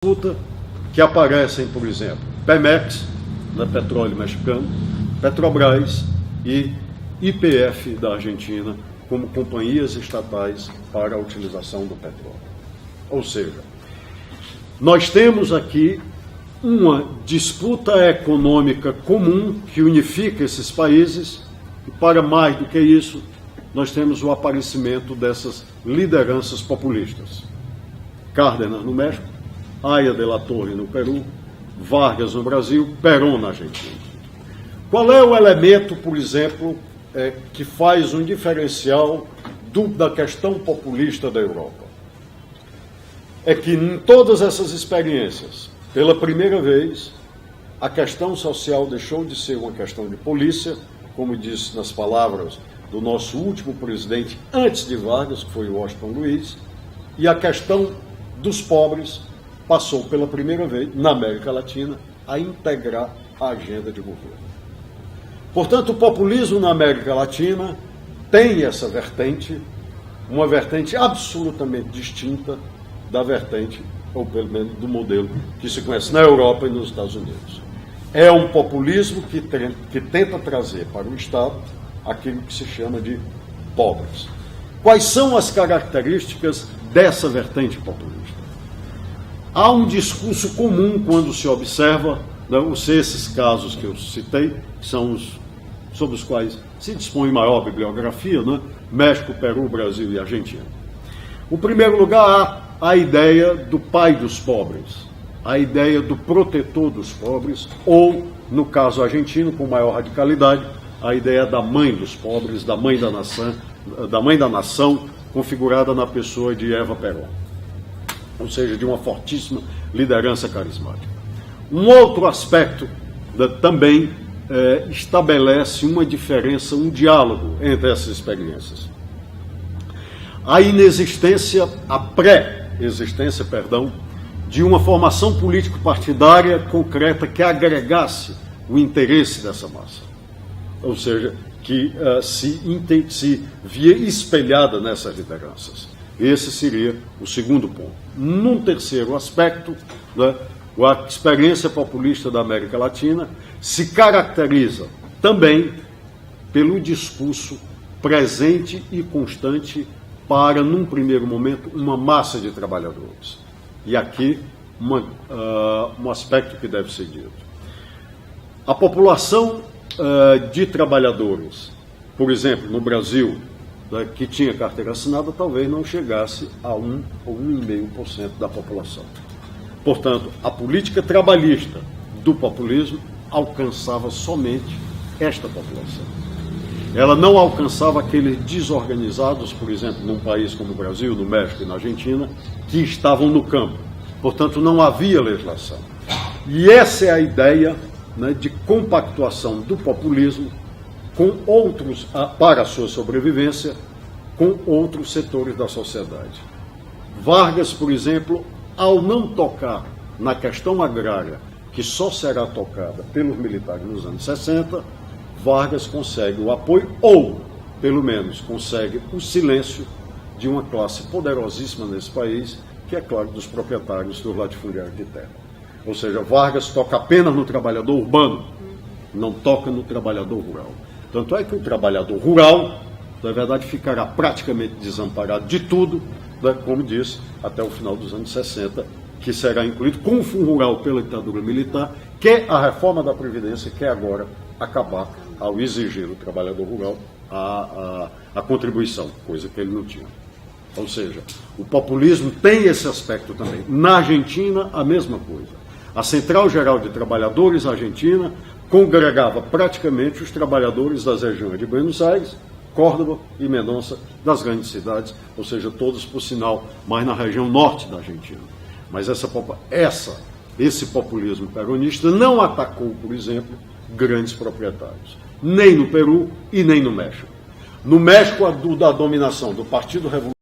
disputa que aparecem, por exemplo, Pemex, petróleo mexicano, Petrobras e YPF da Argentina, como companhias estatais para a utilização do petróleo. Ou seja, nós temos aqui uma disputa econômica comum que unifica esses países e, para mais do que isso, nós temos o aparecimento dessas lideranças populistas. Cárdenas no México, Aya de la Torre no Peru, Vargas no Brasil, Perón na Argentina. Qual é o elemento, por exemplo, que faz um diferencial da questão populista da Europa? É que em todas essas experiências, pela primeira vez, a questão social deixou de ser uma questão de polícia, como disse nas palavras do nosso último presidente antes de Vargas, que foi Washington Luiz, e a questão dos pobres passou pela primeira vez, na América Latina, a integrar a agenda de governo. Portanto, o populismo na América Latina tem essa vertente, uma vertente absolutamente distinta da vertente, ou pelo menos do modelo que se conhece na Europa e nos Estados Unidos. É um populismo que tenta trazer para o Estado aquilo que se chama de pobres. Quais são as características dessa vertente populista? Há um discurso comum quando se observa, esses casos que eu citei, que são os sobre os quais se dispõe maior bibliografia, México, Peru, Brasil e Argentina. Em primeiro lugar, há a ideia do pai dos pobres, a ideia do protetor dos pobres, ou, no caso argentino, com maior radicalidade, a ideia da mãe dos pobres, da mãe da nação, configurada na pessoa de Eva Perón, ou seja, de uma fortíssima liderança carismática. Um outro aspecto também estabelece uma diferença, um diálogo entre essas experiências. A pré-existência, de uma formação político-partidária concreta que agregasse o interesse dessa massa. Ou seja, que se via espelhada nessas lideranças. Esse seria o segundo ponto. Num terceiro aspecto, a experiência populista da América Latina se caracteriza também pelo discurso presente e constante para, num primeiro momento, uma massa de trabalhadores. E aqui, um aspecto que deve ser dito. A população de trabalhadores, por exemplo, no Brasil, que tinha carteira assinada, talvez não chegasse a 1 ou 1,5% da população. Portanto, a política trabalhista do populismo alcançava somente esta população. Ela não alcançava aqueles desorganizados, por exemplo, num país como o Brasil, no México e na Argentina, que estavam no campo. Portanto, não havia legislação. E essa é a ideia de compactuação do populismo com outros, para a sua sobrevivência, com outros setores da sociedade. Vargas, por exemplo, ao não tocar na questão agrária, que só será tocada pelos militares nos anos 60, Vargas consegue o apoio, ou, pelo menos, consegue o silêncio de uma classe poderosíssima nesse país, que é, claro, dos proprietários dos latifundiários de terra. Ou seja, Vargas toca apenas no trabalhador urbano, não toca no trabalhador rural. Tanto é que o trabalhador rural, na verdade, ficará praticamente desamparado de tudo, como disse, até o final dos anos 60, que será incluído com o Fundo Rural pela ditadura militar, que é a reforma da Previdência, que é agora acabar ao exigir do trabalhador rural a contribuição, coisa que ele não tinha. Ou seja, o populismo tem esse aspecto também. Na Argentina, a mesma coisa. A Central Geral de Trabalhadores argentina congregava praticamente os trabalhadores das regiões de Buenos Aires, Córdoba e Mendonça, das grandes cidades, ou seja, todos, por sinal, mais na região norte da Argentina. Mas esse populismo peronista não atacou, por exemplo, grandes proprietários, nem no Peru e nem no México. No México, a dominação do Partido Revolucionário